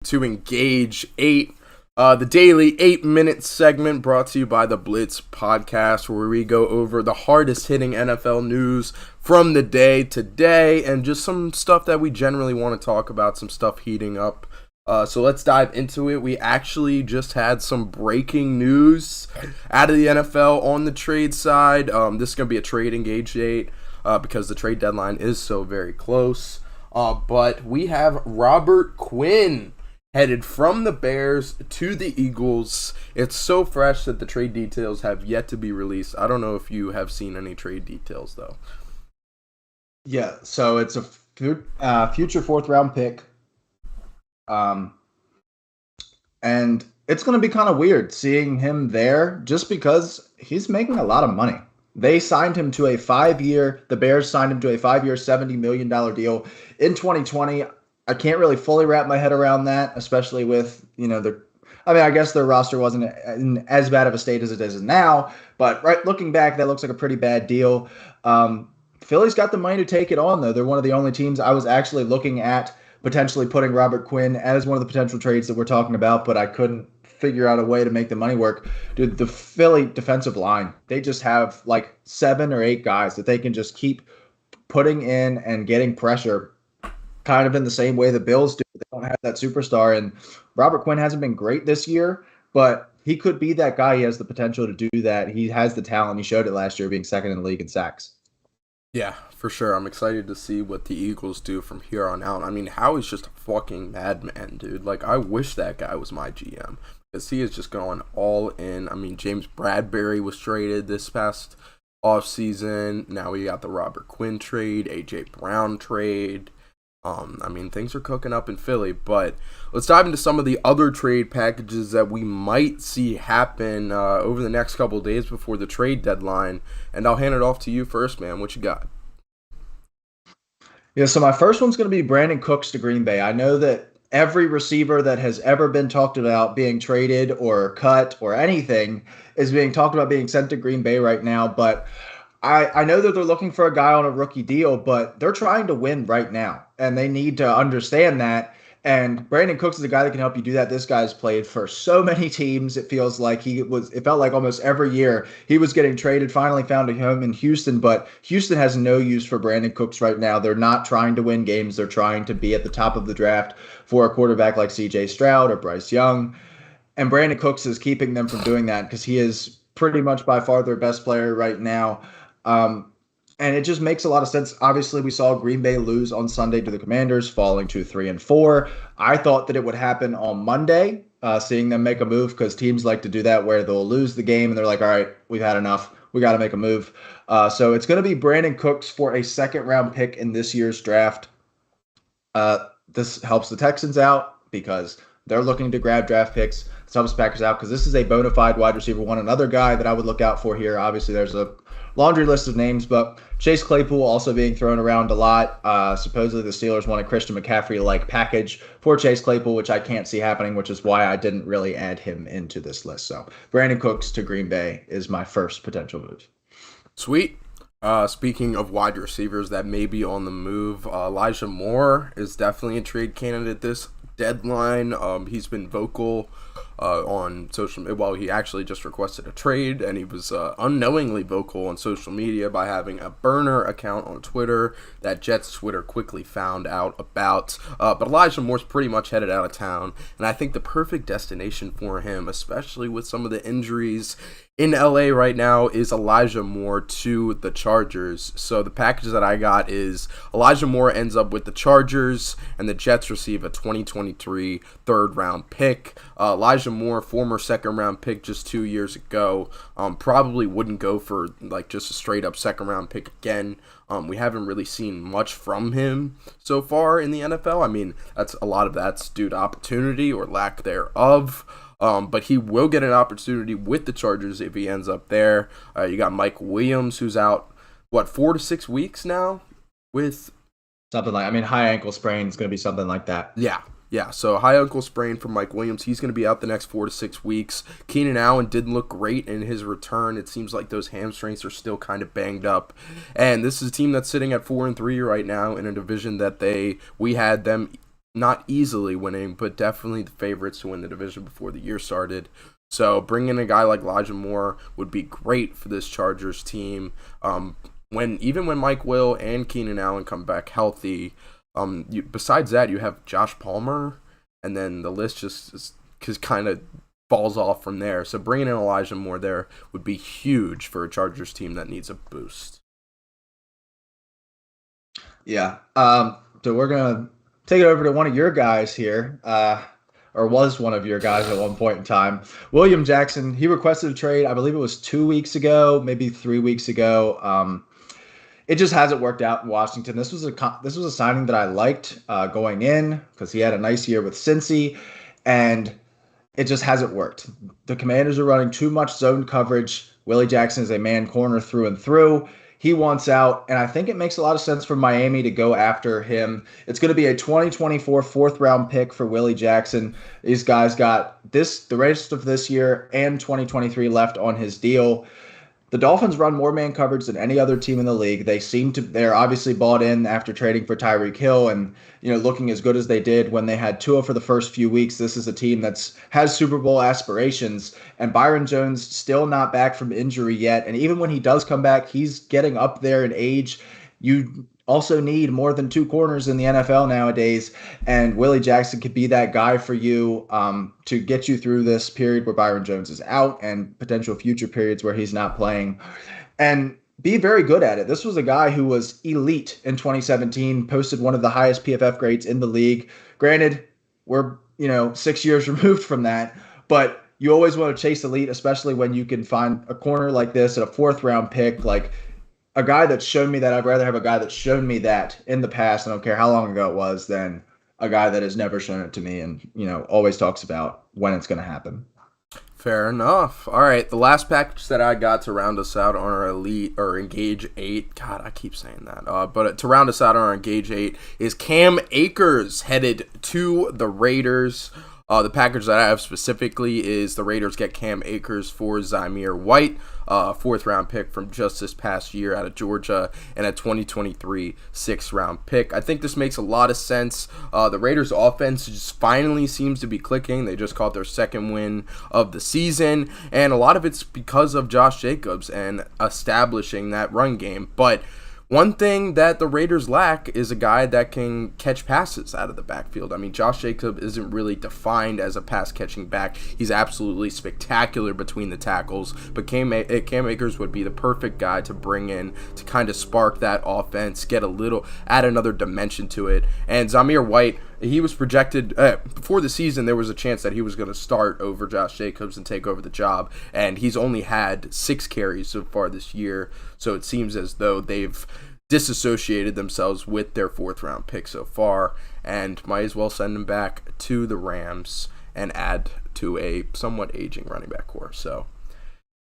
To Engage 8, the daily 8-minute segment brought to you by the Blitz podcast, where we go over the hardest hitting NFL news from the day today and just some stuff that we generally want to talk about, some stuff heating up. So let's dive into it. We actually just had some breaking news out of the NFL on the trade side. This is going to be a trade Engage 8 because the trade deadline is so very close. But we have Robert Quinn headed from the Bears to the Eagles. It's so fresh that the trade details have yet to be released. I don't know if you have seen any trade details, though. Yeah, so it's a future fourth-round pick. And it's going to be kind of weird seeing him there just because he's making a lot of money. They signed him to a 5-year, the Bears signed him to a 5-year, $70 million deal in 2020. I can't really fully wrap my head around that, especially with, I guess their roster wasn't in as bad of a state as it is now, but looking back, that looks like a pretty bad deal. Philly's got the money to take it on, though. They're one of the only teams I was actually looking at potentially putting Robert Quinn as one of the potential trades that we're talking about, but I couldn't figure out a way to make the money work. Dude, the Philly defensive line, they just have like 7 or 8 guys that they can just keep putting in and getting pressure kind of in the same way the Bills do. They don't have that superstar, and Robert Quinn hasn't been great this year, but he could be that guy. He has the potential to do that. He has the talent. He showed it last year being second in the league in sacks. Yeah, for sure. I'm excited to see what the Eagles do from here on out. I mean, Howie's just a fucking madman, dude. Like, I wish that guy was my GM because he is just going all in. I mean, James Bradbury was traded this past offseason. Now we got the Robert Quinn trade, A.J. Brown trade. Things are cooking up in Philly, but let's dive into some of the other trade packages that we might see happen over the next couple of days before the trade deadline, and I'll hand it off to you first, man. What you got? Yeah, so my first one's going to be Brandon Cooks to Green Bay. I know that every receiver that has ever been talked about being traded or cut or anything is being talked about being sent to Green Bay right now, but I know that they're looking for a guy on a rookie deal, but they're trying to win right now, and they need to understand that. And Brandon Cooks is a guy that can help you do that. This guy's played for so many teams. It feels like it felt like almost every year he was getting traded, finally found a home in Houston, but Houston has no use for Brandon Cooks right now. They're not trying to win games. They're trying to be at the top of the draft for a quarterback like C.J. Stroud or Bryce Young. And Brandon Cooks is keeping them from doing that because he is pretty much by far their best player right now. And it just makes a lot of sense. Obviously, we saw Green Bay lose on Sunday to the Commanders, falling to 3-4. I thought that it would happen on Monday, seeing them make a move, because teams like to do that where they'll lose the game and they're like, all right, we've had enough. We got to make a move. So it's going to be Brandon Cooks for a second-round pick in this year's draft. This helps the Texans out because they're looking to grab draft picks. This helps Packers out because this is a bona fide wide receiver one. Another guy that I would look out for here, obviously there's a laundry list of names, but Chase Claypool also being thrown around a lot. Supposedly the Steelers want a Christian McCaffrey-like package for Chase Claypool, which I can't see happening, which is why I didn't really add him into this list. So Brandon Cooks to Green Bay is my first potential move. Sweet. Speaking of wide receivers that may be on the move, Elijah Moore is definitely a trade candidate this deadline. He's been vocal on social media. Well, he actually just requested a trade, and he was unknowingly vocal on social media by having a burner account on Twitter that Jets Twitter quickly found out about. But Elijah Moore's pretty much headed out of town, and I think the perfect destination for him, especially with some of the injuries in LA right now, is Elijah Moore to the Chargers. So the package that I got is Elijah Moore ends up with the Chargers, and the Jets receive a 2023 third-round pick. Elijah Moore, former second-round pick just 2 years ago, probably wouldn't go for like just a straight-up second-round pick again. We haven't really seen much from him so far in the NFL. I mean, a lot of that's due to opportunity or lack thereof. But he will get an opportunity with the Chargers if he ends up there. You got Mike Williams, who's out, 4 to 6 weeks now with something like, high ankle sprain is going to be something like that. Yeah. So high ankle sprain for Mike Williams. He's going to be out the next 4 to 6 weeks. Keenan Allen didn't look great in his return. It seems like those hamstrings are still kind of banged up. And this is a team that's sitting at 4-3 right now in a division that we had them not easily winning, but definitely the favorites to win the division before the year started. So bringing a guy like Elijah Moore would be great for this Chargers team. When Mike Will and Keenan Allen come back healthy, besides that, you have Josh Palmer, and then the list just kind of falls off from there. So bringing in Elijah Moore there would be huge for a Chargers team that needs a boost. Yeah. So we're gonna take it over to one of your guys here, or was one of your guys at one point in time. William Jackson. He requested a trade. I believe it was 2 weeks ago, maybe 3 weeks ago. It just hasn't worked out in Washington. This was a signing that I liked going in because he had a nice year with Cincy, and it just hasn't worked. The Commanders are running too much zone coverage. Willie Jackson is a man corner through and through. He wants out, and I think it makes a lot of sense for Miami to go after him. It's going to be a 2024 fourth-round pick for Willie Jackson. These guys got the rest of this year and 2023 left on his deal. The Dolphins run more man coverage than any other team in the league. They're obviously bought in after trading for Tyreek Hill and, looking as good as they did when they had Tua for the first few weeks. This is a team has Super Bowl aspirations, and Byron Jones still not back from injury yet. And even when he does come back, he's getting up there in age. You also need more than 2 corners in the NFL nowadays, and Willie Jackson could be that guy for you to get you through this period where Byron Jones is out and potential future periods where he's not playing, and be very good at it. This was a guy who was elite in 2017, posted one of the highest PFF grades in the league. Granted, we're 6 years removed from that, but you always want to chase elite, especially when you can find a corner like this at a 4th-round pick, like a guy that's shown me that. I'd rather have a guy that's shown me that in the past, I don't care how long ago it was, than a guy that has never shown it to me and, always talks about when it's going to happen. Fair enough. All right, the last package that I got to round us out on our Elite or Engage 8, God, I keep saying that, but to round us out on our Engage 8 is Cam Akers headed to the Raiders. The package that I have specifically is the Raiders get Cam Akers for Zamir White, 4th-round pick from just this past year out of Georgia, and a 2023 6th-round pick. I think this makes a lot of sense. The Raiders' offense just finally seems to be clicking. They just caught their 2nd win of the season, and a lot of it's because of Josh Jacobs and establishing that run game. But one thing that the Raiders lack is a guy that can catch passes out of the backfield. I mean, Josh Jacobs isn't really defined as a pass-catching back. He's absolutely spectacular between the tackles, but Cam Akers would be the perfect guy to bring in to kind of spark that offense, add another dimension to it. And Zamir White, he was projected before the season. There was a chance that he was going to start over Josh Jacobs and take over the job, and he's only had 6 carries so far this year. So it seems as though they've disassociated themselves with their 4th-round pick so far, and might as well send him back to the Rams and add to a somewhat aging running back core. So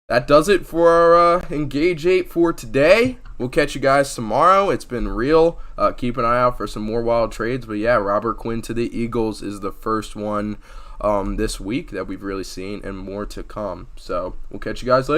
that does it for our Engage 8 for today. We'll catch you guys tomorrow. It's been real. Keep an eye out for some more wild trades. But yeah, Robert Quinn to the Eagles is the first one this week that we've really seen, and more to come. So we'll catch you guys later.